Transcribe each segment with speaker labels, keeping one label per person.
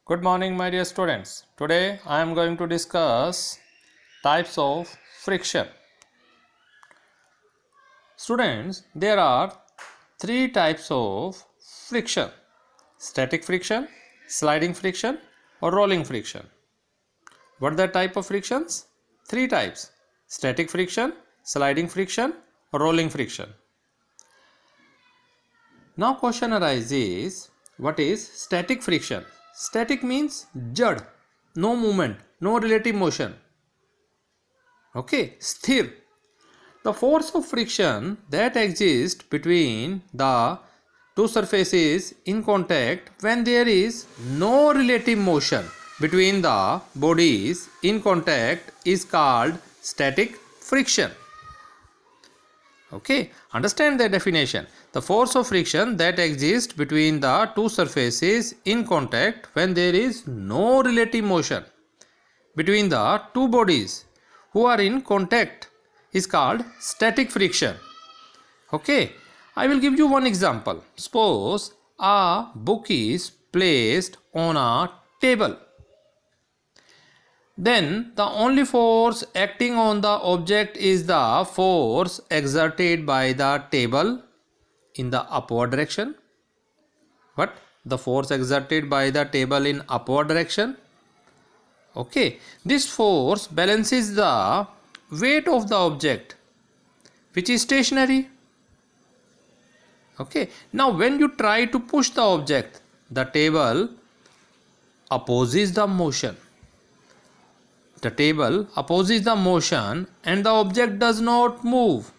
Speaker 1: Good morning, my dear students. Today I am going to discuss types of friction. Students, there are three types of friction: static friction, sliding friction, or rolling friction. What are the type of frictions? Three types: static friction, sliding friction, or rolling friction. Now question arises, what is static friction? Static means jad, no movement, no relative motion. Okay, sthir. The force of friction that exists between the two surfaces in contact when there is no relative motion between the bodies in contact is called static friction. Okay, understand the definition. The force of friction that exists between the two surfaces in contact when there is no relative motion between the two bodies who are in contact is called static friction. Okay, I will give you one example. Suppose a book is placed on a table. Then the only force acting on the object is the force exerted by the table in the upward direction. What? The force exerted by the table in upward direction. Okay, this force balances the weight of the object which is stationary. Okay, now when you try to push the object, the table opposes the motion. The table opposes the motion and the object does not move.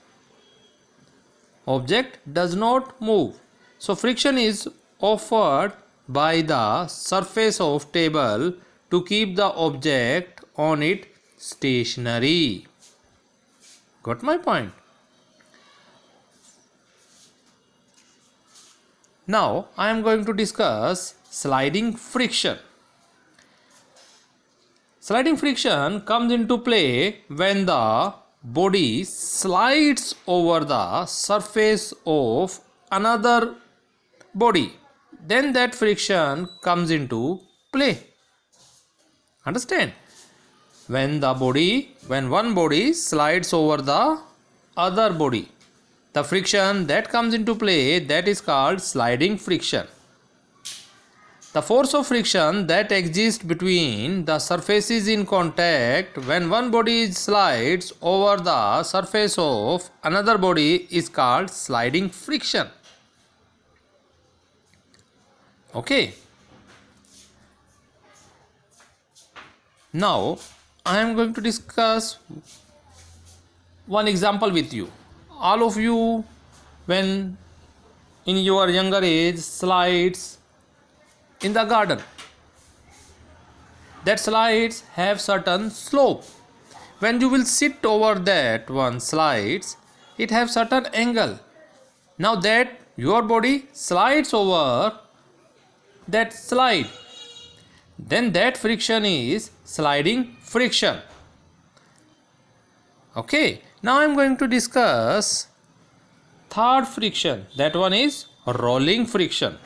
Speaker 1: Object does not move. So friction is offered by the surface of table to keep the object on it stationary. Got my point? Now I am going to discuss sliding friction. Sliding friction comes into play when the body slides over the surface of another body. Then that friction comes into play. Understand? When one body slides over the other body, the friction that comes into play, that is called sliding friction. The force of friction that exists between the surfaces in contact when one body slides over the surface of another body is called sliding friction. Okay. Now I am going to discuss one example with you. All of you, when in your younger age, slides in the garden. That slides have certain slope. When you will sit over that one slides, it have certain angle. Now that your body slides over that slide, then that friction is sliding friction. Okay, now I am going to discuss third friction. That one is rolling friction.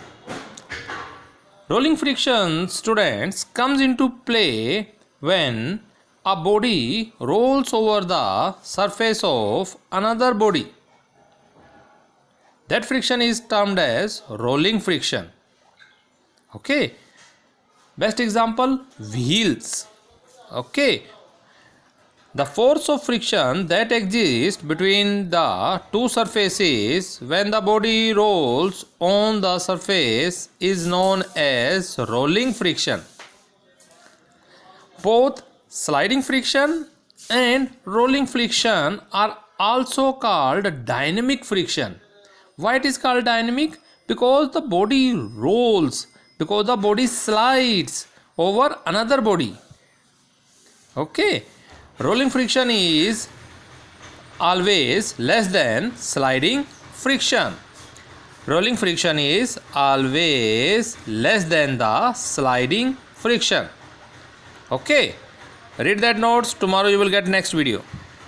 Speaker 1: Rolling friction, students, comes into play when a body rolls over the surface of another body. That friction is termed as rolling friction. Okay. Best example, wheels. Okay. The force of friction that exists between the two surfaces when the body rolls on the surface is known as rolling friction. Both sliding friction and rolling friction are also called dynamic friction. Why it is called dynamic? Because the body rolls, because the body slides over another body. Okay. Rolling friction is always less than sliding friction. Rolling friction is always less than the sliding friction. Okay. Read that notes. Tomorrow you will get next video.